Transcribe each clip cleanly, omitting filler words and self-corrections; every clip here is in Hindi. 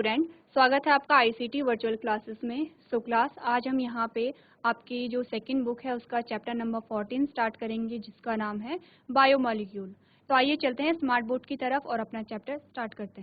स्टूडेंट, स्वागत है आपका आईसीटी वर्चुअल क्लासेस में। क्लास आज हम यहाँ पे आपकी जो सेकंड बुक है उसका चैप्टर नंबर 14 स्टार्ट करेंगे, जिसका नाम है बायोमॉलिक्यूल। तो आइए चलते हैं स्मार्ट बोर्ड की तरफ और अपना चैप्टर स्टार्ट करते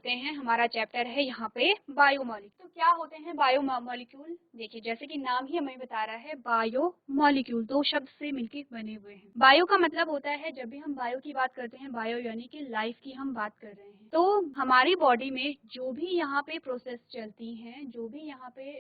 हैं। हमारा चैप्टर है यहाँ पे बायोमॉलिक्यूल। तो क्या होते हैं बायोमॉलिक्यूल? देखिए, जैसे कि नाम ही हमें बता रहा है, बायोमॉलिक्यूल दो शब्द से मिलकर बने हुए हैं। बायो का मतलब होता है, जब भी हम बायो की बात करते हैं, बायो यानी कि लाइफ की हम बात कर रहे हैं। तो हमारी बॉडी में जो भी यहाँ पे प्रोसेस चलती हैं, जो भी यहाँ पे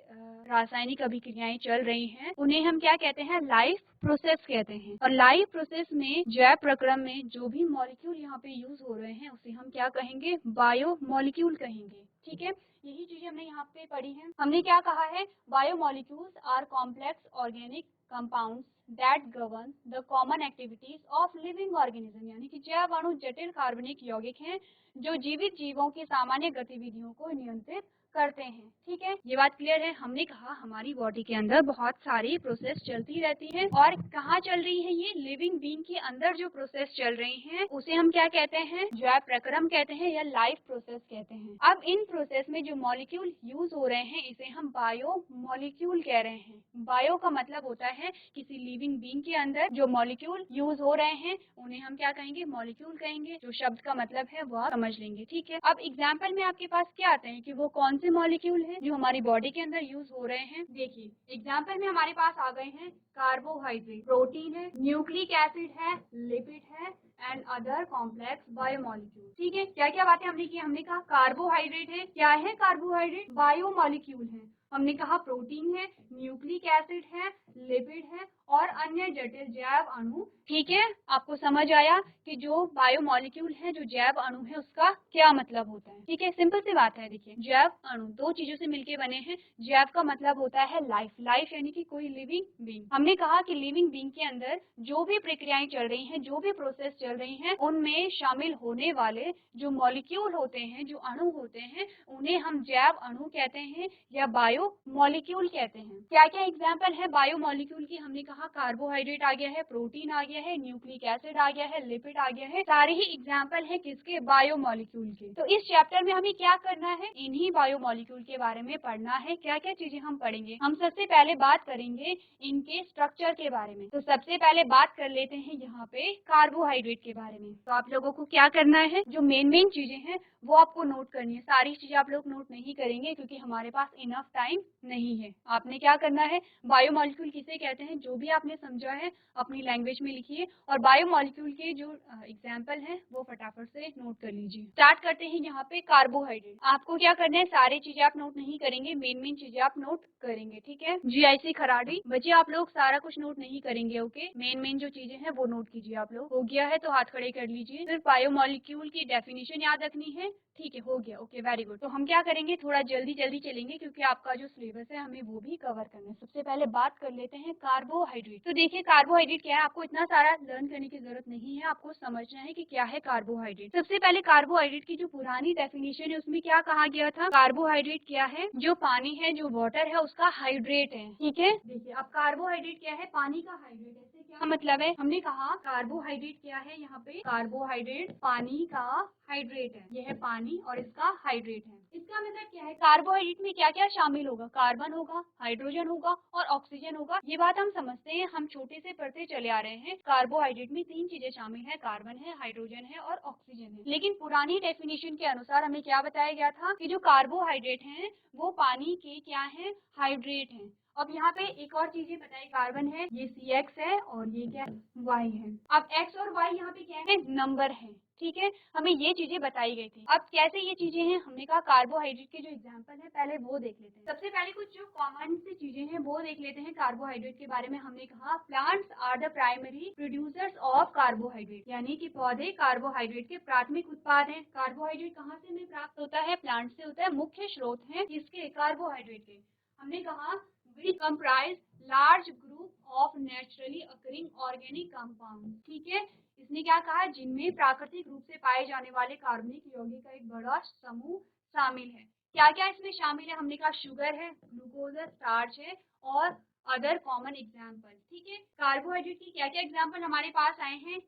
रासायनिक अभिक्रियाएं चल रही हैं, उन्हें हम क्या कहते हैं? लाइफ प्रोसेस कहते हैं। और लाइफ प्रोसेस में जैव प्रक्रम में जो भी मॉलिक्यूल यहाँ पे यूज हो रहे हैं उसे हम क्या कहेंगे? बायोमॉलिक्यूल कहेंगे। ठीक है, यही चीजें हमने यहाँ पे पढ़ी है। हमने क्या कहा है? Biomolecules are complex organic compounds that govern the common activities of living organism, यानी कि जैव अणु जटिल कार्बनिक यौगिक हैं जो जीवित जीवों की सामान्य गतिविधियों को नियंत्रित करते हैं। ठीक है, ये बात क्लियर है। हमने कहा हमारी बॉडी के अंदर बहुत सारी प्रोसेस चलती रहती है, और कहाँ चल रही है? ये लिविंग बीइंग के अंदर जो प्रोसेस चल रही हैं उसे हम क्या कहते हैं? जैव प्रक्रम कहते हैं या लाइफ प्रोसेस कहते हैं। अब इन प्रोसेस में जो मॉलिक्यूल यूज हो रहे हैं इसे हम बायोमॉलिक्यूल कह रहे हैं। बायो का मतलब होता है किसी लिविंग बीइंग के अंदर जो मॉलिक्यूल यूज हो रहे हैं उन्हें हम क्या कहेंगे? मॉलिक्यूल कहेंगे। जो शब्द का मतलब है वो समझ लेंगे। ठीक है, अब एग्जाम्पल में आपके पास क्या आते हैं कि वो कौन से मॉलिक्यूल है जो हमारी बॉडी के अंदर यूज हो रहे हैं। देखिए, एग्जाम्पल में हमारे पास आ गए हैं कार्बोहाइड्रेट, प्रोटीन है, न्यूक्लिक एसिड है, लिपिड है एंड अदर कॉम्प्लेक्स बायोमॉलिक्यूल। ठीक है, क्या क्या बातें हमने की? हमने कहा कार्बोहाइड्रेट है। क्या है कार्बोहाइड्रेट? बायोमॉलिक्यूल है। हमने कहा प्रोटीन है, न्यूक्लिक एसिड है, लिपिड है और अन्य जटिल जैव अणु। ठीक है, आपको समझ आया कि जो बायोमॉलिक्यूल है, जो जैव अणु है, उसका क्या मतलब होता है। ठीक है, सिंपल सी बात है। देखिए, जैव अणु दो चीजों से मिलकर बने हैं। जैव का मतलब होता है लाइफ, लाइफ यानी कि कोई लिविंग बीइंग। हमने कहा कि लिविंग बीइंग के अंदर जो भी प्रक्रियाएं चल रही हैं, जो भी प्रोसेस चल रही हैं, उनमें शामिल होने वाले जो मॉलिक्यूल होते हैं, जो अणु होते हैं, उन्हें हम जैव अणु कहते हैं या बायोमॉलिक्यूल कहते हैं। क्या क्या एग्जाम्पल है बायोमॉलिक्यूल की? हमने कहा कार्बोहाइड्रेट आ गया है, प्रोटीन आ गया है, न्यूक्लिक एसिड आ गया है, लिपिड आ गया है। सारे ही एग्जाम्पल है किसके? बायोमॉलिक्यूल के। तो इस चैप्टर में हमें क्या करना है? इन्हीं बायोमॉलिक्यूल के बारे में पढ़ना है। क्या क्या चीजें हम पढ़ेंगे? हम सबसे पहले बात करेंगे इनके स्ट्रक्चर के बारे में। तो सबसे पहले बात कर लेते हैं यहाँ पे कार्बोहाइड्रेट के बारे में। तो आप लोगों को क्या करना है? जो मेन चीजें हैं वो आपको नोट करनी है। सारी चीजें आप लोग नोट नहीं करेंगे क्योंकि हमारे पास इनफ टाइम नहीं है। आपने क्या करना है? बायोमॉलिक्यूल किसे कहते हैं जो भी आपने समझा है अपनी लैंग्वेज में लिखिए, और बायोमॉलिक्यूल के जो एग्जाम्पल हैं वो फटाफट से नोट कर लीजिए। स्टार्ट करते हैं यहाँ पे कार्बोहाइड्रेट। आपको क्या करना है? सारी चीजें आप नोट नहीं करेंगे, मेन चीजें आप नोट करेंगे। ठीक है, जीआईसी खराड़ी बच्चे, आप लोग सारा कुछ नोट नहीं करेंगे। ओके, मेन जो चीजें हैं वो नोट कीजिए आप लोग। हो गया है तो हाथ खड़े कर लीजिए। सिर्फ बायोमॉलिक्यूल की डेफिनेशन याद रखनी है। ठीक है, हो गया। Okay, very good. तो हम क्या करेंगे? थोड़ा जल्दी चलेंगे क्योंकि आपका जो सिलेबस है हमें वो भी कवर करना है। सबसे पहले बात कर लेते हैं कार्बोहाइड्रेट। तो देखिए, कार्बोहाइड्रेट क्या है? आपको इतना सारा लर्न करने की जरूरत नहीं है, आपको समझना है कि क्या है कार्बोहाइड्रेट। सबसे पहले कार्बोहाइड्रेट की जो पुरानी डेफिनेशन है उसमें क्या कहा गया था? कार्बोहाइड्रेट क्या है? जो पानी है, जो वाटर है, उसका हाइड्रेट है। ठीक है, देखिए अब कार्बोहाइड्रेट क्या है? पानी का हाइड्रेट है। इससे क्या मतलब है? हमने कहा कार्बोहाइड्रेट क्या है? यहाँ पे कार्बोहाइड्रेट पानी का हाइड्रेट है। यह है पानी और इसका हाइड्रेट है। इसका मतलब क्या है? कार्बोहाइड्रेट में क्या क्या शामिल होगा? कार्बन होगा, हाइड्रोजन होगा और ऑक्सीजन होगा। ये बात हम समझते हैं, हम छोटे से पढ़ते चले आ रहे हैं। कार्बोहाइड्रेट में तीन चीजें शामिल है, कार्बन है, हाइड्रोजन है और ऑक्सीजन है। लेकिन पुरानी डेफिनेशन के अनुसार हमें क्या बताया गया था कि जो कार्बोहाइड्रेट है वो पानी के क्या है? हाइड्रेट है। अब यहाँ पे एक और चीजें बताई, कार्बन है, ये CX है और ये क्या? Y है। अब X और Y यहाँ पे क्या है? नंबर है। ठीक है, हमें ये चीजें बताई गई थी। अब कैसे ये चीजें हैं? हमने कहा कार्बोहाइड्रेट के जो एग्जांपल है पहले वो देख लेते हैं। सबसे पहले कुछ जो कॉमन सी चीजें हैं वो देख लेते हैं कार्बोहाइड्रेट के बारे में। हमने कहा plants are the primary producers of carbohydrate, यानी कि पौधे कार्बोहाइड्रेट के प्राथमिक उत्पाद हैं। कार्बोहाइड्रेट कहाँ से हमें प्राप्त होता है? प्लांट से होता है। मुख्य स्रोत है किसके? कार्बोहाइड्रेट के। हमने कहा which comprise large group of naturally occurring organic compounds। ठीक है, इसने क्या कहा? जिनमें प्राकृतिक रूप से पाए जाने वाले कार्बनिक यौगिक का एक बड़ा समूह शामिल है। क्या क्या इसमें शामिल है? हमने कहा शुगर है, ग्लूकोज है, स्टार्च है और अदर कॉमन एग्जाम्पल। ठीक है, कार्बोहाइड्रेट की क्या क्या एग्जाम्पल हमारे पास आए हैं?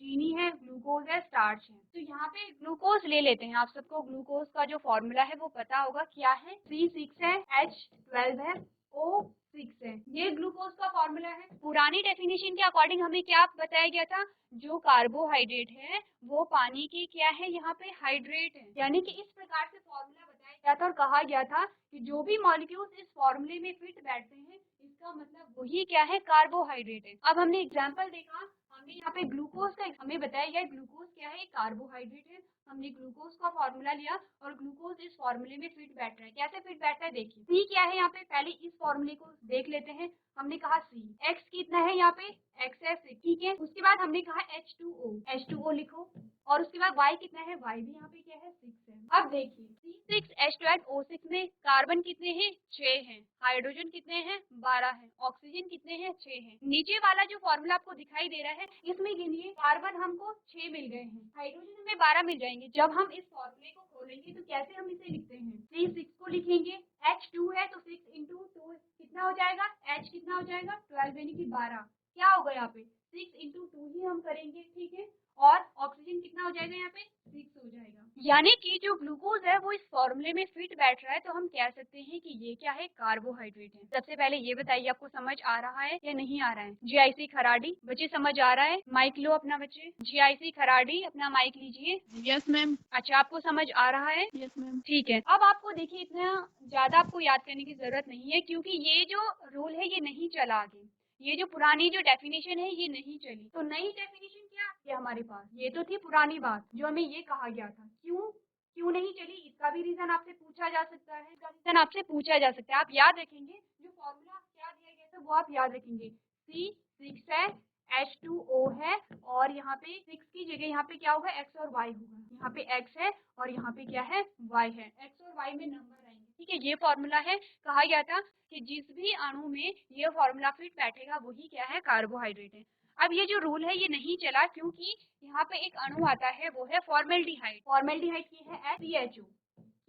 चीनी है, ग्लूकोज है, स्टार्च है। तो यहाँ पे ग्लूकोज ले लेते हैं। आप सबको ग्लूकोज का जो फॉर्मूला है वो पता होगा, क्या है, C6 है, H12 है, O6 है। ये ग्लूकोज का फॉर्मूला है। पुरानी डेफिनेशन के अकॉर्डिंग हमें क्या बताया गया था, जो कार्बोहाइड्रेट है वो पानी की क्या है, यहाँ पे हाइड्रेट है। यानी कि इस प्रकार से फॉर्मूला बताया गया था और कहा गया था कि जो भी मॉलिक्यूल्स इस फॉर्मूले में फिट बैठते हैं इसका मतलब वही क्या है, कार्बोहाइड्रेट है। अब हमने एग्जाम्पल देखा, हमने यहाँ पे ग्लूकोज का हमें बताया गया ग्लूकोज क्या है, कार्बोहाइड्रेट है। हमने ग्लूकोज का फॉर्मूला लिया और ग्लूकोज इस फॉर्मूले में फिट बैठ रहा है। कैसे फिट बैठ रहा है देखिए, सी क्या है यहाँ पे, पहले इस फॉर्मूले को देख लेते हैं। हमने कहा सी, एक्स कितना है यहाँ पे, एक्स है 6, ठीक है। उसके बाद हमने कहा H2O, H2O लिखो। और उसके बाद Y कितना है, Y भी यहाँ पे क्या है, 6 है। अब देखिए C6H12O6 में कार्बन कितने हैं, 6 हैं। हाइड्रोजन कितने हैं, 12 हैं। ऑक्सीजन कितने हैं, 6 हैं। नीचे वाला जो फॉर्मूला आपको दिखाई दे रहा है इसमें गिनिए, कार्बन हमको 6 मिल गए हैं, हाइड्रोजन हमें 12 मिल जाएंगे। जब हम इस फॉर्मूले को खोलेंगे तो कैसे हम इसे लिखते हैं, C6 को लिखेंगे, H2 है तो 6 इंटू 2 कितना हो जाएगा, H कितना हो जाएगा, 12 यानी कि 12। क्या होगा यहाँ पे, 6 इंटू 2 ही हम करेंगे, ठीक है। और ऑक्सीजन कितना हो जाएगा यहाँ पे, 6 हो जाएगा। यानी कि जो ग्लूकोज है वो इस फॉर्मूले में फिट बैठ रहा है, तो हम कह सकते हैं कि ये क्या है, कार्बोहाइड्रेट है। सबसे पहले ये बताइए आपको समझ आ रहा है या नहीं आ रहा है। GIC खराडी, बच्चे समझ आ रहा है, माइक लो अपना बच्चे। GIC खराडी अपना माइक लीजिए। Yes ma'am. अच्छा, आपको समझ आ रहा है, यस मैम। ठीक है। अब आपको देखिए इतना ज्यादा आपको याद करने की जरूरत नहीं है, क्योंकि ये जो रूल है ये नहीं चला आगे। ये जो पुरानी जो डेफिनेशन है ये नहीं चली, तो नई डेफिनेशन क्या है हमारे पास, ये तो थी पुरानी बात जो हमें ये कहा गया था। क्यों क्यों नहीं चली, इसका भी रीजन आपसे पूछा जा सकता है, इसका रीजन आपसे पूछा जा सकता है। आप याद रखेंगे जो फॉर्मूला क्या दिया गया था वो आप याद रखेंगे। C6 है, H2O है, और यहाँ पे 6 की जगह यहाँ पे क्या होगा, X और Y होगा। यहाँ पे X है और यहाँ पे क्या है, Y है। X और Y में नंबर आएंगे, ठीक है। ये फॉर्मूला है, कहा गया था कि जिस भी अणु में ये फॉर्मूला फिट बैठेगा वही क्या है, कार्बोहाइड्रेट है। अब ये जो रूल है ये नहीं चला, क्योंकि यहाँ पे एक अणु आता है वो है फॉर्मेल्डिहाइड। फॉर्मेल्डिहाइड की है FeHO,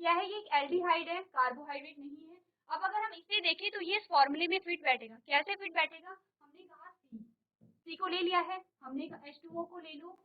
क्या है, ये एक एल्डिहाइड है, कार्बोहाइड्रेट नहीं है। अब अगर हम इसे देखें तो ये इस फॉर्मूले में फिट बैठेगा। कैसे फिट बैठेगा, हमने कहा सी को ले लिया है, हमने कहा H2O को ले लो।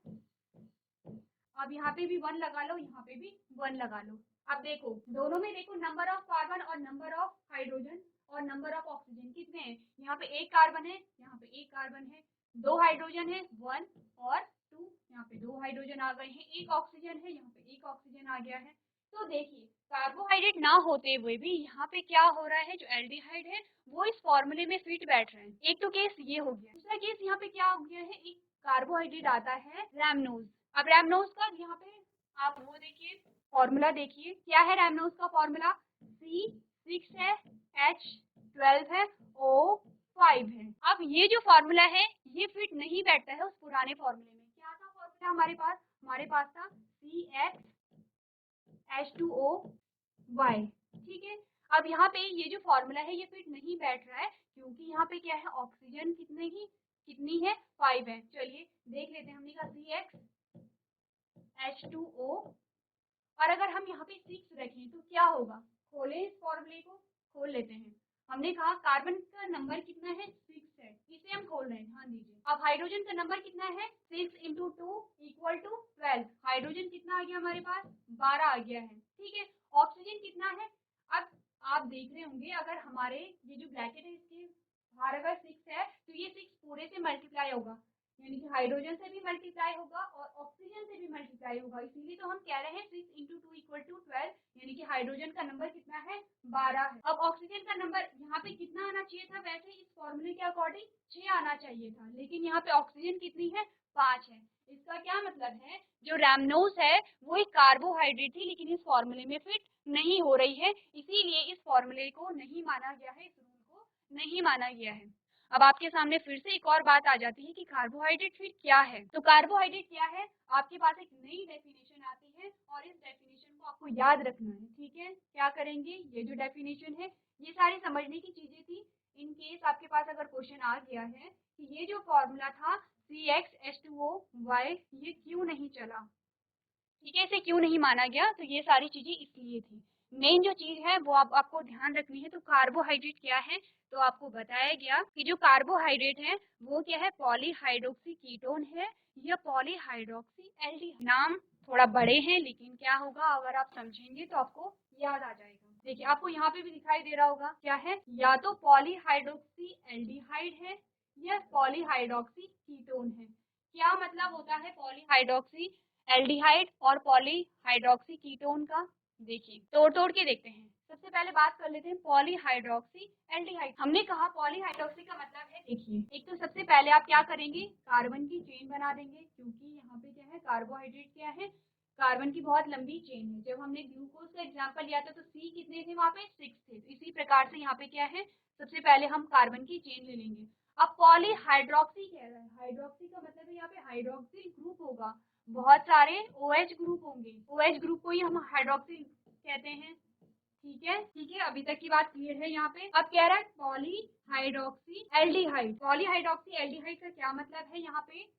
अब यहाँ पे भी 1 लगा लो, यहाँ पे भी 1 लगा लो। अब देखो दोनों में, देखो नंबर ऑफ कार्बन और नंबर ऑफ हाइड्रोजन और नंबर ऑफ ऑक्सीजन कितने हैं। यहाँ पे 1 कार्बन है, यहाँ पे 1 कार्बन है, 2 हाइड्रोजन है 1 और 2, यहाँ पे 2 हाइड्रोजन आ गए हैं, 1 ऑक्सीजन है, यहाँ पे 1 ऑक्सीजन आ गया है। तो देखिए कार्बोहाइड्रेट ना होते हुए भी यहाँ पे क्या हो रहा है, जो एल्डिहाइड है वो इस फॉर्मूले में फिट बैठ रहे हैं। एक तो केस ये हो गया। दूसरा केस यहाँ पे क्या हो गया है, एक कार्बोहाइड्रेट आता है रैमनोज। अब रैमनोज का यहाँ पे आप वो देखिए, फॉर्मूला देखिए, क्या है रैमनोज का फॉर्मूला, C6 है, H12 है, O5 है। अब ये जो फॉर्मूला है ये फिट नहीं बैठता है उस पुराने फॉर्मूले में। क्या था फॉर्मूला हमारे पास, हमारे पास था CxH2OY, ठीक है। अब यहाँ पे ये जो फॉर्मूला है ये फिट नहीं बैठ रहा है, क्योंकि यहाँ पे क्या है, ऑक्सीजन कितनी है, 5 है। चलिए देख लेते हैं, हमने कहा CxH2O, और अगर हम यहाँ पे 6 रखें तो क्या होगा, खोले इस फॉर्मूले को, खोल लेते हैं। हमने कहा कार्बन का नंबर कितना है, 6 है, इसे हम खोल रहे हैं, ध्यान दीजिए। अब हाइड्रोजन का नंबर कितना है, 6 इंटू 2 इक्वल टू 12। हाइड्रोजन कितना आ गया हमारे पास, 12 आ गया है, ठीक है। ऑक्सीजन कितना है, अब आप देख रहे होंगे अगर हमारे ये जो ब्रैकेट है इसके बाहर अगर 6 है तो ये 6 पूरे से मल्टीप्लाई होगा, यानी कि हाइड्रोजन से भी मल्टीप्लाई होगा और ऑक्सीजन से भी मल्टीप्लाई होगा। इसीलिए तो हम कह रहे हैं 6 इंटू 2 इक्वल टू 12, यानी कि हाइड्रोजन का नंबर कितना है, 12 है। अब ऑक्सीजन का नंबर यहाँ पे कितना आना चाहिए था, वैसे इस फॉर्मूले के अकॉर्डिंग 6 आना चाहिए था, लेकिन यहाँ पे ऑक्सीजन कितनी है, 5 है। इसका क्या मतलब है, जो रैमनोज है वो एक कार्बोहाइड्रेट थी लेकिन इस फॉर्मूले में फिट नहीं हो रही है, इसीलिए इस फॉर्मूले को नहीं माना गया है, इस रूल को नहीं माना गया है। अब आपके सामने फिर से एक और बात आ जाती है कि कार्बोहाइड्रेट फिर क्या है। तो कार्बोहाइड्रेट क्या है, आपके पास एक नई डेफिनेशन आती है और इस डेफिनेशन को आपको याद रखना है, ठीक है। क्या करेंगे, ये जो डेफिनेशन है ये सारी समझने की चीजें थी। इन केस आपके पास अगर क्वेश्चन आ गया है कि ये जो फॉर्मूला था CxH2OY ये क्यों नहीं चला, ठीक है, इसे क्यों नहीं माना गया, तो ये सारी चीजें इसलिए थी। मेन जो चीज है वो आपको ध्यान रखनी है। तो कार्बोहाइड्रेट क्या है, तो आपको बताया गया कि जो कार्बोहाइड्रेट है वो क्या है, पॉलीहाइड्रोक्सी कीटोन है या पॉलीहाइड्रोक्सी एल्डिहाइड। नाम थोड़ा बड़े हैं लेकिन क्या होगा, अगर आप समझेंगे तो आपको याद आ जाएगा। देखिए आपको यहाँ पे भी दिखाई दे रहा होगा क्या है, या तो पॉलीहाइड्रोक्सी एल्डिहाइड है या पॉलीहाइड्रोक्सी कीटोन है। क्या मतलब होता है पॉलीहाइड्रोक्सी एल्डिहाइड और पॉलीहाइड्रोक्सी कीटोन का, देखिए तोड़ तोड़ के देखते हैं। सबसे पहले बात कर लेते हैं पॉलीहाइड्रोक्सी एल्डिहाइड। हमने कहा पॉलीहाइड्रोक्सी का मतलब है, देखिए एक तो सबसे पहले आप क्या करेंगे, कार्बन की चेन बना देंगे, क्योंकि यहाँ पे क्या है, कार्बोहाइड्रेट क्या है, कार्बन की बहुत लंबी चेन है। जब हमने ग्लूकोज का एग्जाम्पल लिया था तो सी कितने थे वहाँ पे, 6 थे। तो इसी प्रकार से यहाँ पे क्या है, सबसे पहले हम कार्बन की चेन ले लेंगे। अब पॉलीहाइड्रोक्सी कह रहा है, हाइड्रोक्सी का मतलब है यहाँ पे हाइड्रोक्सिल ग्रुप होगा, बहुत सारे OH ग्रुप होंगे, OH ग्रुप को ही हम हाइड्रोक्सिल कहते हैं। ठीक है, ठीक है, अभी तक की बात क्लियर है यहाँ पे। अब कह रहा है पॉलीहाइड्रोक्सी एल्डिहाइड। पॉलीहाइड्रोक्सी एल्डिहाइड का क्या मतलब है, यहाँ पे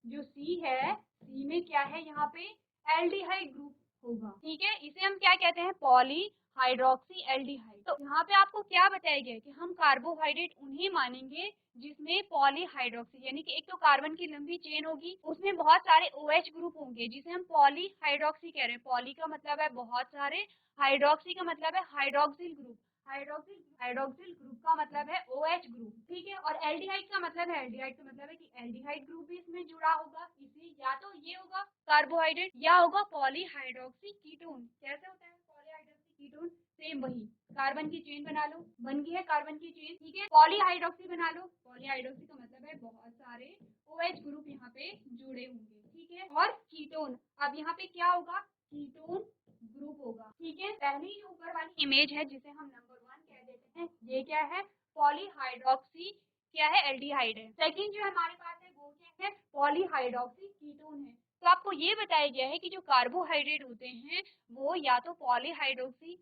जो सी है, सी में क्या है यहाँ पे, एल्डिहाइड ग्रुप होगा। ठीक है, इसे हम क्या कहते हैं, पॉलीहाइड्रोक्सी एल्डिहाइड। तो यहाँ पे आपको क्या बताया गया है कि हम कार्बोहाइड्रेट उन्हें मानेंगे जिसमें पॉलीहाइड्रोक्सी, यानी कि एक तो कार्बन की लंबी चेन होगी, उसमें बहुत सारे OH ग्रुप होंगे जिसे हम पॉलीहाइड्रोक्सी कह रहे हैं। पॉली का मतलब है बहुत सारे, हाइड्रोक्सी का मतलब है हाइड्रोक्सिल ग्रुप, हाइड्रोक्सिल ग्रुप का मतलब है OH ग्रुप। ठीक है, और एल्डिहाइड का मतलब है, एल्डिहाइड का मतलब है कि एल्डिहाइड ग्रुप भी इसमें जुड़ा होगा। इसी या तो ये होगा कार्बोहाइड्रेट या होगा पॉलीहाइड्रोक्सी कीटोन। कैसे होता है पॉलीहाइड्रोक्सी कीटोन, सेम वही, कार्बन की चेन बना लो, बन गई है कार्बन की चेन। ठीक है, पॉलीहाइड्रोक्सी बना लो, पॉलीहाइड्रोक्सी का मतलब है बहुत सारे OH ग्रुप यहाँ पे जुड़े होंगे। ठीक है, और कीटोन, अब यहाँ पे क्या होगा, कीटोन ग्रुप होगा। ठीक है, पहली जो ऊपर वाली इमेज है जिसे हम नंबर 1 कह देते हैं, ये क्या है, पॉलीहाइड्रोक्सी क्या है, एल्डिहाइड है। सेकंड जो हमारे पास है वो क्या है, पॉलीहाइड्रोक्सी कीटोन है। तो आपको ये बताया गया है कि जो कार्बोहाइड्रेट होते हैं वो या तो पॉलीहाइड्रोक्सी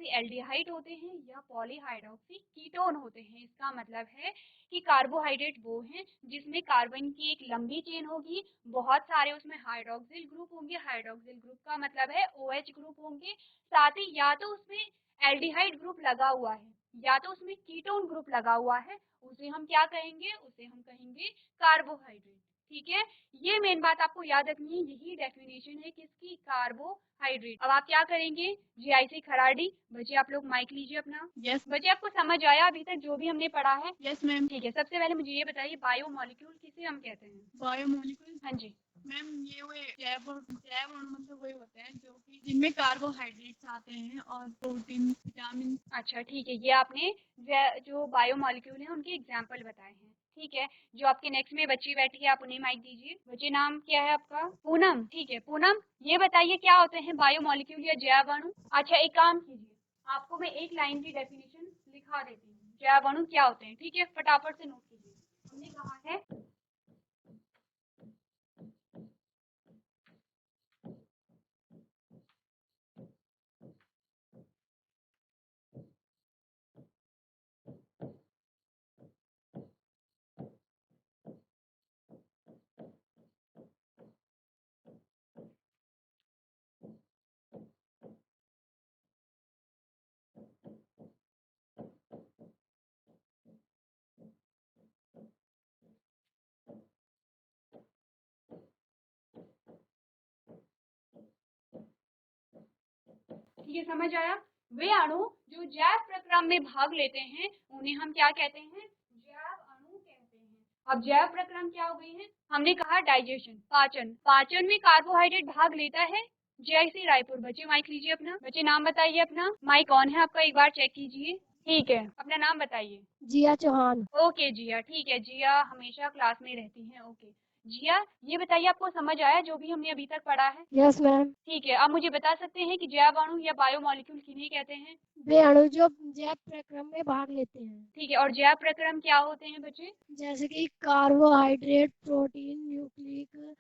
एल्डिहाइड होते हैं या पॉलीहाइड्रोक्सी कीटोन होते हैं। इसका मतलब है कि कार्बोहाइड्रेट वो हैं जिसमें कार्बन की एक लंबी चेन होगी, बहुत सारे उसमें हाइड्रोक्सिल ग्रुप होंगे, हाइड्रोक्सिल ग्रुप का मतलब है OH ग्रुप होंगे, साथ ही या तो उसमें एल्डिहाइड ग्रुप लगा हुआ है या तो उसमें कीटोन ग्रुप लगा हुआ है, उसे हम क्या कहेंगे, उसे हम कहेंगे कार्बोहाइड्रेट। ठीक है, ये मेन बात आपको याद रखनी है, यही डेफिनेशन है किसकी, कार्बोहाइड्रेट। अब आप क्या करेंगे, GIC खराडी, बच्चे आप लोग माइक लीजिए अपना। यस बच्चे आपको समझ आया अभी तक जो भी हमने पढ़ा है? Yes ma'am. ठीक है, सबसे पहले मुझे ये बताइए बायोमोलिक्यूल किसे हम कहते हैं? बायोमोलिक्यूल, हाँ जी, मैम ये हुए जैव अणु, मतलब वही होते हैं जो कि जिनमें कार्बोहाइड्रेट्स आते हैं और प्रोटीन, विटामिन। अच्छा ठीक है, ये आपने जो बायोमोलिक्यूल है उनके एग्जाम्पल बताए हैं। ठीक है, जो आपके नेक्स्ट में बच्ची बैठी है आप उन्हें माइक दीजिए। बच्चे नाम क्या है आपका? पूनम। ठीक है पूनम, ये बताइए क्या होते हैं बायोमोलिक्यूल या जैव अणु? अच्छा एक काम कीजिए, आपको मैं एक लाइन की डेफिनेशन लिखा देती हूँ, जैव अणु क्या होते हैं। ठीक है, फटाफट से नोट कीजिए। हमने कहा है, ठीक है समझ आया, वे अणु जो जैव प्रक्रम में भाग लेते हैं उन्हें हम क्या कहते हैं, जैव अणु कहते हैं। अब जैव प्रक्रम क्या हो गई है, हमने कहा डाइजेशन, पाचन, पाचन में कार्बोहाइड्रेट भाग लेता है। JIC रायपुर, बच्चे माइक लीजिए अपना। बच्चे नाम बताइए अपना, माइक ऑन है आपका, एक बार चेक कीजिए। ठीक है, अपना नाम बताइए। जिया चौहान। ओके जिया, ठीक है, जिया हमेशा क्लास में रहती हैं। ओके जिया, ये बताइए आपको समझ आया जो भी हमने अभी तक पढ़ा है? Yes ma'am. ठीक है, आप मुझे बता सकते हैं कि जैव अणु या बायोमोलिक्यूल किन्हें कहते हैं? वे अणु जो जैव प्रक्रम में भाग लेते हैं, ठीक है, और जैव प्रक्रम क्या होते हैं बच्चे? जैसे कि कार्बोहाइड्रेट, प्रोटीन, न्यूक्लिक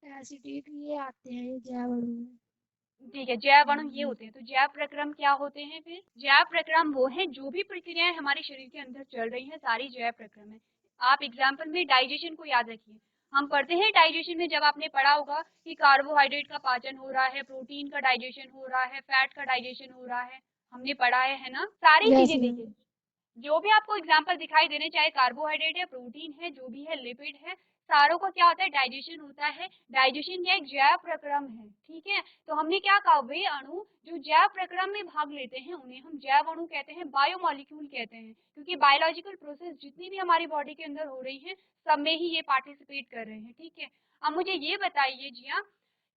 एसिड, ये आते हैं जैव अणु में। ठीक है, जैव अणु ये होते हैं। तो जैव प्रक्रम क्या होते हैं फिर? जैव प्रक्रम वो हैं जो भी प्रक्रियाएं हमारे शरीर के अंदर चल रही हैं, सारी जैव प्रक्रम है। आप एग्जाम्पल में डाइजेशन को याद रखिए, हम पढ़ते हैं डाइजेशन में, जब आपने पढ़ा होगा कि कार्बोहाइड्रेट का पाचन हो रहा है, प्रोटीन का डाइजेशन हो रहा है, फैट का डाइजेशन हो रहा है, हमने पढ़ा है ना, सारी यस चीजें। मैम। देखिए जो भी आपको एग्जाम्पल दिखाई दे रहे, चाहे कार्बोहाइड्रेट है, प्रोटीन है, जो भी है, लिपिड है, सारों का क्या होता है, डाइजेशन होता है। डाइजेशन क्या एक जैव प्रक्रम है, ठीक है। तो हमने क्या कहा, वे अणु जो जैव प्रक्रम में भाग लेते हैं उन्हें हम जैव अणु कहते हैं, बायोमोलिक्यूल कहते हैं, क्योंकि बायोलॉजिकल प्रोसेस जितनी भी हमारी बॉडी के अंदर हो रही है सब में ही ये पार्टिसिपेट कर रहे हैं, ठीक है। अब मुझे ये बताइए जिया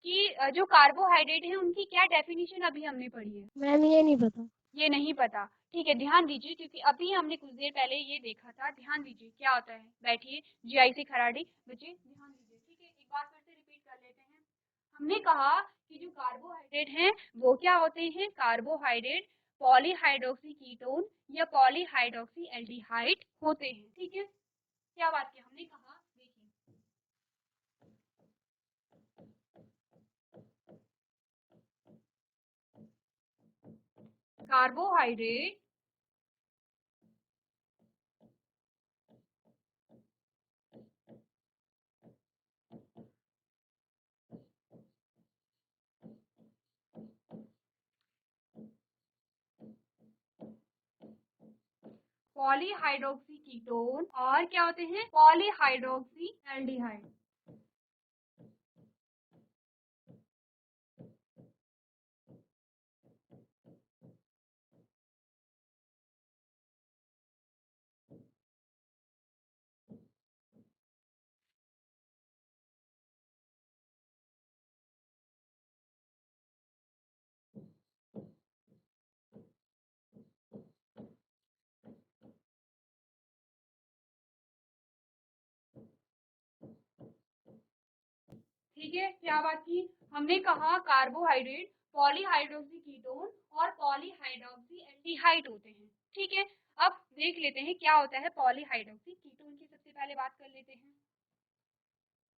कि जो कार्बोहाइड्रेट है उनकी क्या डेफिनेशन अभी हमने पढ़ी है? मैम ये नहीं पता। ये नहीं पता, ठीक है। ध्यान दीजिए क्योंकि अभी हमने कुछ देर पहले ये देखा था। ध्यान दीजिए क्या होता है, बैठिए जीआईसी खराड़ी बच्चे, ध्यान दीजिए, ठीक है। एक बार फिर से रिपीट कर लेते हैं। हमने कहा कि जो कार्बोहाइड्रेट हैं वो क्या होते हैं, कार्बोहाइड्रेट पॉलीहाइड्रोक्सी कीटोन या पॉलीहाइड्रोक्सी एल्डिहाइड होते हैं, ठीक है। क्या बात की हमने कहा, देखिए कार्बोहाइड्रेट पॉलीहाइड्रोक्सी कीटोन और क्या होते हैं, पॉलीहाइड्रोक्सी एल्डिहाइड। ठीक है, क्या बात की हमने कहा, कार्बोहाइड्रेट पॉलीहाइड्रोक्सी कीटोन और पॉलीहाइड्रोक्सी एल्डिहाइड होते हैं, ठीक है। अब देख लेते हैं क्या होता है पॉलीहाइड्रोक्सी कीटोन की, सबसे पहले बात कर लेते हैं।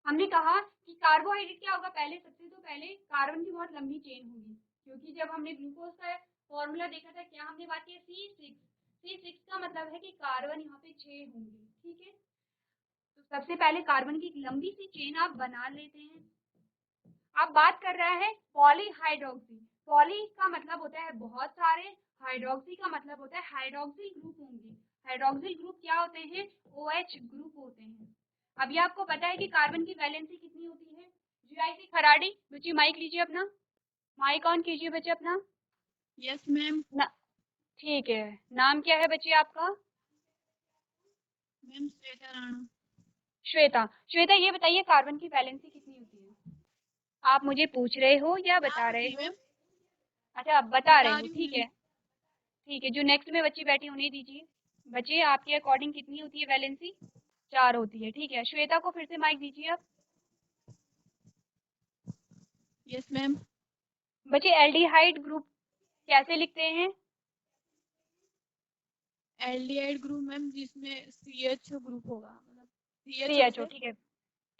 हमने कहा कि कार्बोहाइड्रेट क्या होगा, पहले सबसे तो पहले कार्बन की बहुत लंबी चेन होगी, क्योंकि जब हमने ग्लूकोज का फॉर्मूला देखा था, क्या हमने बात की, C6 का मतलब है कि कार्बन यहाँ पे 6 होंगे, ठीक है। तो सबसे पहले कार्बन की एक लंबी सी चेन आप बना लेते हैं। अब बात कर रहा है पॉलीहाइड्रोक्सी। पॉली का मतलब होता है बहुत सारे, हाइड्रोक्सी का मतलब होता है हाइड्रोक्सिल ग्रुप होंगे। हाइड्रोक्सिल ग्रुप क्या होते हैं, OH ग्रुप होते हैं। अभी आपको पता है कि कार्बन की वैलेंसी कितनी होती है। जीआईसी खराड़ी बच्ची माइक लीजिए अपना, माइक ऑन कीजिए बच्चे अपना। Yes ma'am. ठीक है, नाम क्या है बच्चे आपका? मैम श्वेता राणा। श्वेता। श्वेता ये बताइए कार्बन की वैलेंसी कितनी होती है? आप मुझे पूछ रहे हो या बता रहे हो? मैम अच्छा आप बता रहे बता हो, रही हूँ ठीक मैम। है। ठीक है, जो नेक्स्ट में बच्ची बैठी उन्हें दीजिए। बच्चे आपके अकॉर्डिंग कितनी होती है वैलेंसी? 4 होती है, ठीक है। श्वेता को फिर से माइक दीजिए अब। Yes ma'am. बच्चे एल्डिहाइड ग्रुप कैसे लिखते हैं? एल्डिहाइड ग्रुप मैम जिसमें CH ग्रुप होगा, मतलब CHO CHO, से।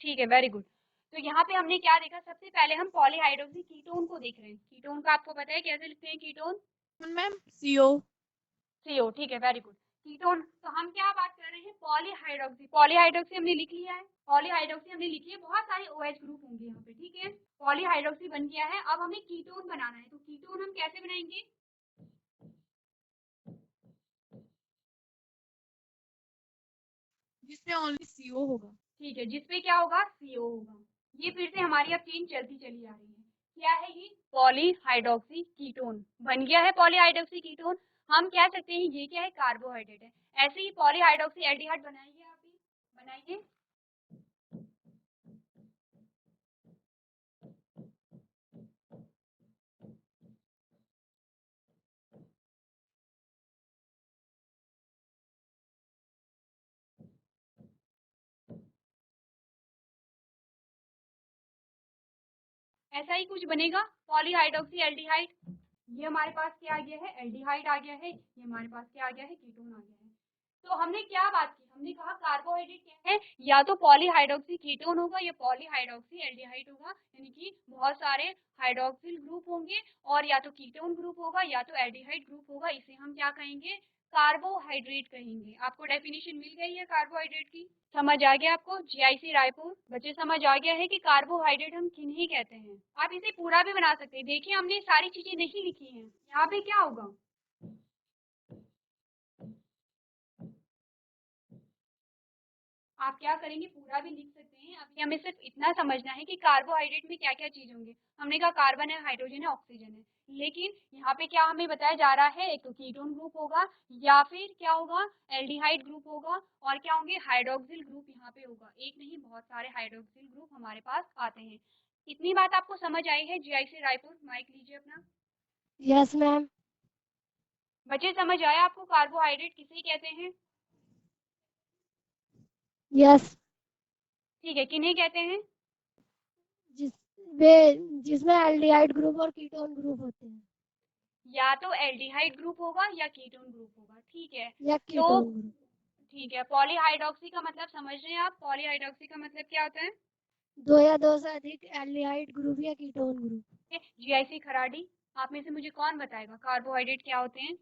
ठीक है, वेरी गुड। तो यहाँ पे हमने क्या देखा, सबसे पहले हम पॉलीहाइड्रोक्सी कीटोन को देख रहे हैं। कीटोन का आपको पता है कैसे लिखते हैं कीटोन? Ma'am CO। CO, ठीक है, वेरी गुड। कीटोन, तो हम क्या बात कर रहे हैं, पॉलीहाइड्रोक्सी। पॉलीहाइड्रोक्सी हमने लिख लिया है, पॉलीहाइड्रोक्सी हमने लिखी है, बहुत सारे OH ग्रुप होंगे यहाँ पे, ठीक है। पॉलीहाइड्रोक्सी बन गया है, अब हमें कीटोन बनाना है। तो कीटोन हम कैसे बनाएंगे? जिसमें ओनली CO होगा। ठीक है, जिसपे क्या होगा, CO होगा। ये फिर से हमारी अब चेन चलती चली आ रही है। क्या है ये, पॉलीहाइड्रोक्सी कीटोन बन गया है। पॉलीहाइड्रोक्सी कीटोन हम कह सकते हैं ये क्या है, कार्बोहाइड्रेट है। ऐसे ही पॉलीहाइड्रोक्सी एल्डिहाइड बनाइए, आप भी बनाइए। ऐसा ही कुछ बनेगा, पॉलीहाइड्रोक्सी एल्डिहाइड। ये हमारे पास क्या आ गया है, एल्डिहाइड आ गया है। ये हमारे पास क्या आ गया है, कीटोन आ गया है। तो हमने क्या बात की, हमने कहा कार्बोहाइड्रेट क्या है, या तो पॉलीहाइड्रोक्सी कीटोन होगा या पॉलीहाइड्रोक्सी एल्डिहाइड होगा, यानी कि बहुत सारे हाइड्रोक्सिल ग्रुप होंगे, और या तो कीटोन ग्रुप होगा या तो एल्डिहाइड ग्रुप होगा। इसे हम क्या कहेंगे, कार्बोहाइड्रेट कहेंगे। आपको डेफिनेशन मिल गई है कार्बोहाइड्रेट की, समझ आ गया आपको? जीआईसी रायपुर बच्चे समझ आ गया है कि कार्बोहाइड्रेट हम किन्हें कहते हैं। आप इसे पूरा भी बना सकते हैं। देखिए हमने सारी चीजें नहीं लिखी हैं, यहाँ पे क्या होगा, आप क्या करेंगे, पूरा भी लिख सकते हैं। अभी हमें सिर्फ इतना समझना है कि कार्बोहाइड्रेट में क्या क्या चीज होंगे। हमने कहा कार्बन है, हाइड्रोजन है, ऑक्सीजन है, लेकिन यहाँ पे क्या हमें बताया जा रहा है, एक तो कीटोन ग्रुप होगा, या फिर क्या होगा, एल्डिहाइड ग्रुप होगा, और क्या होंगे, हाइड्रोक्सिल ग्रुप यहाँ पे होगा। एक नहीं बहुत सारे हाइड्रोक्सिल ग्रुप हमारे पास आते हैं। इतनी बात आपको समझ आई है? जीआईसी रायपुर माइक लीजिए अपना। Yes ma'am. बच्चे समझ आया आपको कार्बोहाइड्रेट किसे कहते हैं? यस। ठीक है, किन्हें कहते हैं? जिस वे जिसमें एल्डिहाइड ग्रुप और कीटोन ग्रुप होते हैं, या तो एल्डिहाइड ग्रुप होगा या कीटोन ग्रुप होगा, ठीक है। या तो कीटोन ग्रुप। ठीक है, पॉलीहाइड्रोक्सी का मतलब समझ रहे हैं आप? पॉलीहाइड्रोक्सी का मतलब क्या होता है? दो या दो से अधिक एल्डिहाइड ग्रुप या कीटोन ग्रुप। जीआईसी खराडी, आप में से मुझे कौन बताएगा कार्बोहाइड्रेट क्या होते हैं?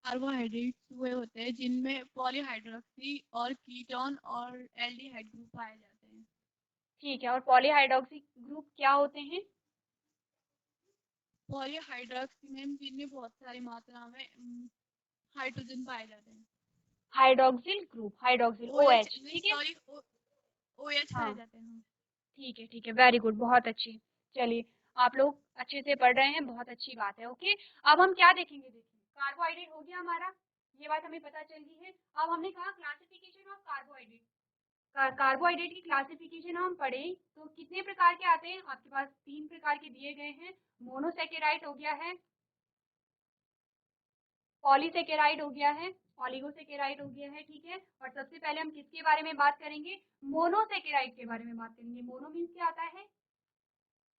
कार्बोहाइड्रेट्स वे होते हैं जिनमें पॉलीहाइड्रोक्सी और कीटोन और एल्डिहाइड ग्रुप पाए जाते हैं। ठीक है, और पॉलीहाइड्रोक्सी ग्रुप क्या होते हैं? पॉलीहाइड्रोक्सी में जिनमें बहुत सारी मात्रा में हाइड्रोजन पाए जाते हैं। Hydroxyl group, hydroxyl OH OH, नहीं ठीक है। सॉरी OH हाँ पाए जाते हैं। ठीक है, वेरी गुड, बहुत अच्छी। चलिए, आप लोग अच्छे से पढ़ रहे हैं, बहुत अच्छी बात है। ओके, अब हम क्या देखेंगे, देखिए कार्बोहाइड्रेट हो गया हमारा, ये बात हमें पता चल गई है। अब हमने कहा क्लासिफिकेशन ऑफ कार्बोहाइड्रेट, कार्बोहाइड्रेट की क्लासिफिकेशन हम पढ़े तो कितने प्रकार के आते हैं, आपके पास 3 प्रकार के दिए गए हैं। मोनोसेकेराइड हो गया है, पॉलीसेकेराइड हो गया है, ऑलिगोसेकेराइड हो गया है, ठीक है। और सबसे पहले हम किसके बारे में बात करेंगे, मोनोसेकेराइड के बारे में बात करेंगे। मोनो मीन्स क्या आता है,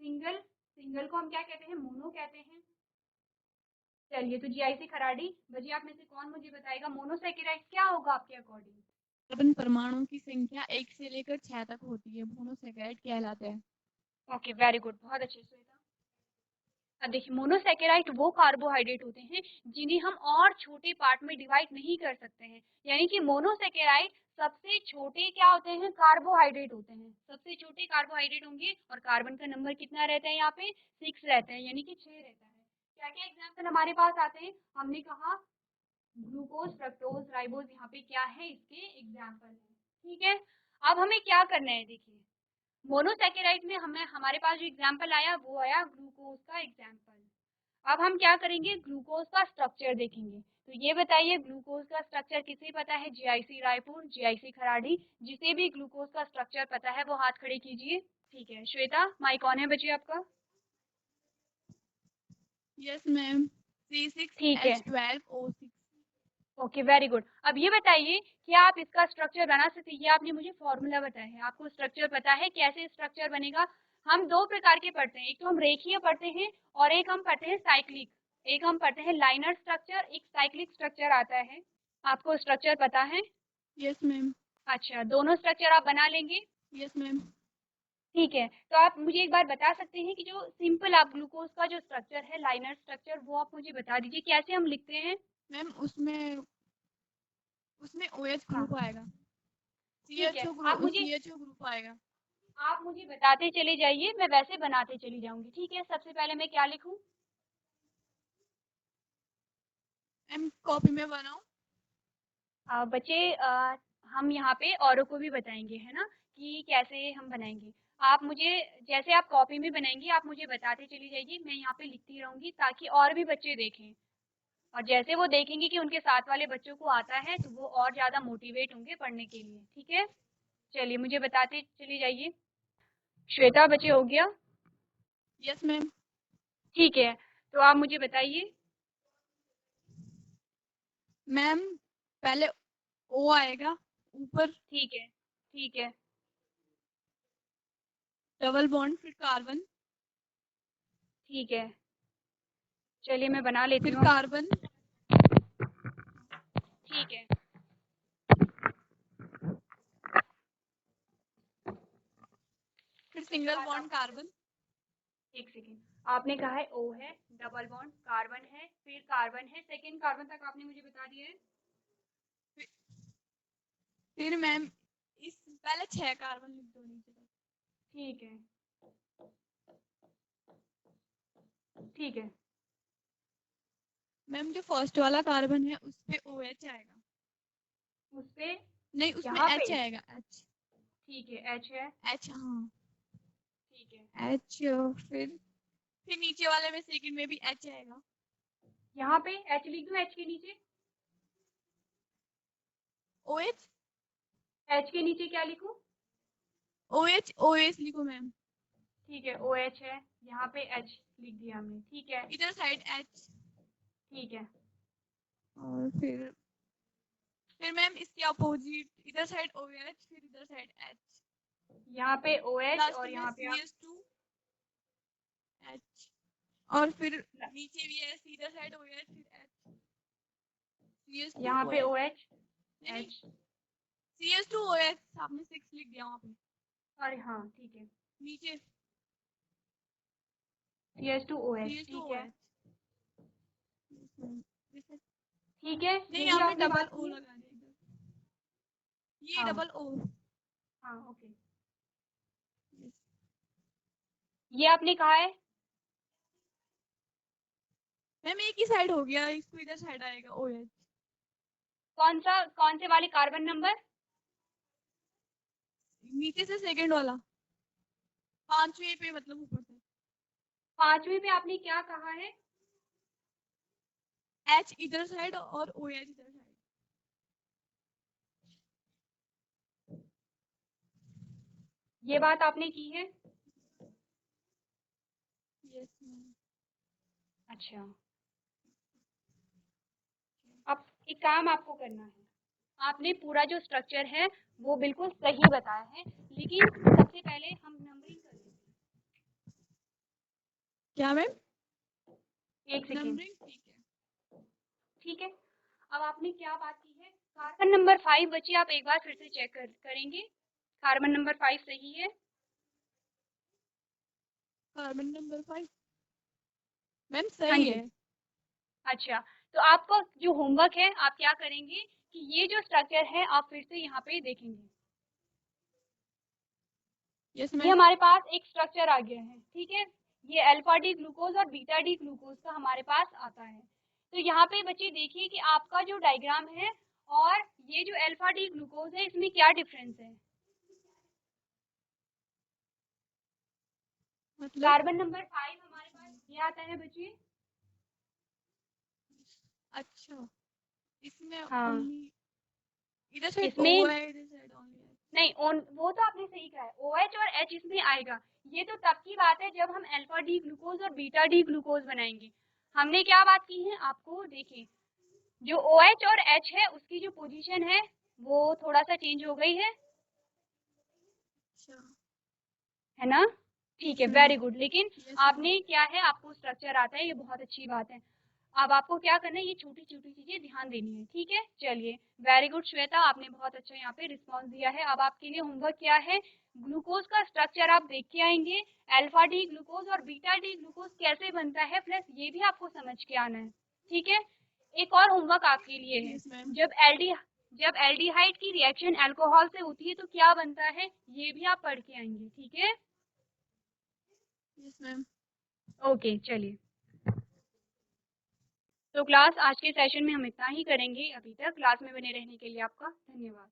सिंगल, सिंगल को हम क्या कहते हैं, मोनो कहते हैं। चलिए, तो जीआईसी खराडी बजी, आप में से कौन मुझे बताएगा मोनोसेकेराइड क्या होगा आपके अकॉर्डिंग? कार्बन परमाणुओं की संख्या 1 से लेकर 6 तक होती है, मोनोसेकेराइड कहलाते हैं। ओके, वेरी गुड, बहुत अच्छे से। अब देखिए, मोनोसेकेराइड वो कार्बोहाइड्रेट होते हैं जिन्हें हम और छोटे पार्ट में डिवाइड नहीं कर सकते हैं। यानी कि मोनोसेकेराइड सबसे छोटे क्या होते हैं, कार्बोहाइड्रेट होते हैं। सबसे छोटे कार्बोहाइड्रेट होंगे, और कार्बन का नंबर कितना रहता है यहाँ पे, 6 रहता है, यानी कि 6 रहता है। क्या क्या एग्जाम्पल हमारे पास आते हैं, हमने कहा ग्लूकोज, फ्रक्टोज, राइबोज, यहाँ पे क्या है, इसके एग्जाम्पल है, ठीक है। अब हमें क्या करना है, देखिए मोनोसेकेराइड में हमें हमारे पास जो एग्जाम्पल आया वो आया ग्लूकोज का एग्जाम्पल। अब हम क्या करेंगे, ग्लूकोज का स्ट्रक्चर देखेंगे। तो ये बताइए ग्लूकोज का स्ट्रक्चर किसे पता है, जीआईसी रायपुर, जीआईसी खराड़ी, जिसे भी ग्लूकोज का स्ट्रक्चर पता है वो हाथ खड़े कीजिए। ठीक है, श्वेता माइक ऑन है बच्चे आपका। Yes ma'am. ठीक है, C6H12O6। Okay, very good. अब ये बताइए कि आप इसका स्ट्रक्चर बना सकते हैं, ये आपने मुझे फॉर्मूला बताया है, आपको स्ट्रक्चर पता है कैसे स्ट्रक्चर बनेगा? हम दो प्रकार के पढ़ते हैं, एक तो हम रेखीय पढ़ते हैं और एक हम पढ़ते हैं साइक्लिक। एक हम पढ़ते हैं लाइनर स्ट्रक्चर, एक साइक्लिक स्ट्रक्चर आता है। आपको स्ट्रक्चर पता है? Yes ma'am. अच्छा, दोनों स्ट्रक्चर आप बना लेंगे? Yes ma'am. ठीक है, तो आप मुझे एक बार बता सकते हैं कि जो सिंपल आप ग्लूकोज का जो स्ट्रक्चर है, लाइनर स्ट्रक्चर, वो आप मुझे बता दीजिए कैसे हम लिखते हैं? मैम उसमें उसमें OH हाँ, ग्रुप आएगा। ठीक है, CHO ग्रुप आएगा। आप मुझे बताते चले जाइए, मैं वैसे बनाते चली जाऊंगी, ठीक है। सबसे पहले मैं क्या लिखूं? मैम कॉपी में बनाऊं? बच्चे, हम यहाँ पे औरों को भी बताएंगे, है ना, कि कैसे हम बनाएंगे। आप मुझे, जैसे आप कॉपी में बनाएंगे आप मुझे बताते चली जाइए, मैं यहाँ पे लिखती रहूंगी ताकि और भी बच्चे देखें। और जैसे वो देखेंगे कि उनके साथ वाले बच्चों को आता है तो वो और ज्यादा मोटिवेट होंगे पढ़ने के लिए, ठीक है। चलिए, मुझे बताते चली जाइए। श्वेता बच्चे, हो गया? Yes ma'am. ठीक है, तो आप मुझे बताइए। मैम पहले O आएगा ऊपर, ठीक है, ठीक है, डबल बॉन्ड, फिर कार्बन, ठीक है। चलिए, मैं बना लेती फिर हूँ। कार्बन, ठीक है, फिर सिंगल बॉन्ड कार्बन, एक सेकेंड, आपने कहा है O है, डबल बॉन्ड, कार्बन है, फिर कार्बन है, सेकेंड कार्बन तक आपने मुझे बता दिया है। फिर मैम इस पहले 6 कार्बन लिख दो नीचे तक। ठीक है, ठीक है। मैम जो फर्स्ट वाला कार्बन है उस पे OH आएगा, उस पे नहीं उसमें यहाँ H पे आएगा, H। ठीक है, H है, H हाँ, ठीक है। H। फिर नीचे वाले में सेकंड में भी H आएगा। यहाँ पे H लिख दूँ, H के नीचे, OH, H के नीचे क्या लिखूँ? OH, OH लिखो मैम। ठीक है, OH है, यहाँ पे H लिख दिया हमने, ठीक है, इधर साइड H। ठीक है। और फिर मैम इसके अपोजिट इधर साइड OH, फिर इधर साइड H। यहाँ पे OH लास्ट और में यहाँ पे आप CH2H। और फिर नीचे भी है, इधर साइड OH फिर H। यहाँ पे CH2OH, OH, नहीं H, CH2OH आपने 6 लिख दिया वहाँ पे अरे हाँ ठीक है, नीचे। CH2OH, ठीक है, CH2OH, ठीक है, नहीं यही आपने आपने डबल बात O की। लगा दिया इधर, ये हाँ डबल O। हाँ, ओके, ये आपने कहा है। मैम एक ही साइड हो गया, इसको इधर साइड आएगा OH। कौन से वाले कार्बन नंबर? नीचे से सेकंड वाला, 5वें पे मतलब ऊपर से। 5वें पे आपने क्या कहा है? H इधर साइड और OH इधर साइड। ये बात आपने की है? Yes ma'am. अच्छा, अब एक काम आपको करना है, आपने पूरा जो स्ट्रक्चर है वो बिल्कुल सही बताया है, लेकिन सबसे पहले हम नंबरिंग कर लेते हैं। क्या मैम? एक सेकेंड, नंबरिंग ठीक है। ठीक है। अब आपने क्या बात की है? कार्बन नंबर 5 बच्चे आप एक बार फिर से चेक करेंगे, कार्बन नंबर 5 सही है? कार्बन नंबर 5 मैम हाँ सही जी। है। अच्छा, तो आपका जो होमवर्क है आप क्या करेंगे कि ये जो स्ट्रक्चर है आप फिर से यहाँ पे देखेंगे। यस ये मैम। हमारे पास एक स्ट्रक्चर आ गया है, ठीक है। ये अल्फा डी ग्लूकोज और बीटा डी ग्लूकोज का हमारे पास आता है। तो यहाँ पे बच्चे देखिए कि आपका जो डायग्राम है और ये जो अल्फा डी ग्लूकोज है इसमें क्या डिफरेंस है। मतलब कार्बन नंबर 5 हमारे पास ये आता है बच्चे। अच्छा, इसमें हाँ, ओनली इधर साइड O इसमें है, इधर साइड ओनली है। नहीं, वो तो आपने सही कहा है, OH और H इसमें आएगा। ये तो तब की बात है जब हम अल्फा डी ग्लूकोज और बीटा डी ग्लूकोज बनाएंगे। हमने क्या बात की है आपको देखिए, जो OH और H है उसकी जो पोजीशन है वो थोड़ा सा चेंज हो गई अच्छा है ना? ठीक है, यस वेरी मैम। गुड। लेकिन यस आपने क्या है, आपको स्ट्रक्चर आता है, ये बहुत अच्छी बात है। अब आपको क्या करना है, ये छोटी छोटी चीजें ध्यान देनी है, ठीक है। चलिए, वेरी गुड श्वेता, आपने बहुत अच्छा यहाँ पे रिस्पॉन्स दिया है। अब आपके लिए होमवर्क क्या है, ग्लूकोज का स्ट्रक्चर आप देख के आएंगे, अल्फा डी ग्लूकोज और बीटा डी ग्लूकोज कैसे बनता है, प्लस ये भी आपको समझ के आना है, ठीक है। एक और होमवर्क आपके लिए है, यस मैम। जब एल्डिहाइड की रिएक्शन अल्कोहल से होती है तो क्या बनता है, ये भी आप पढ़ के आएंगे, ठीक है। Yes ma'am. ओके, चलिए। तो क्लास आज के सेशन में हम इतना ही करेंगे। अभी तक क्लास में बने रहने के लिए आपका धन्यवाद।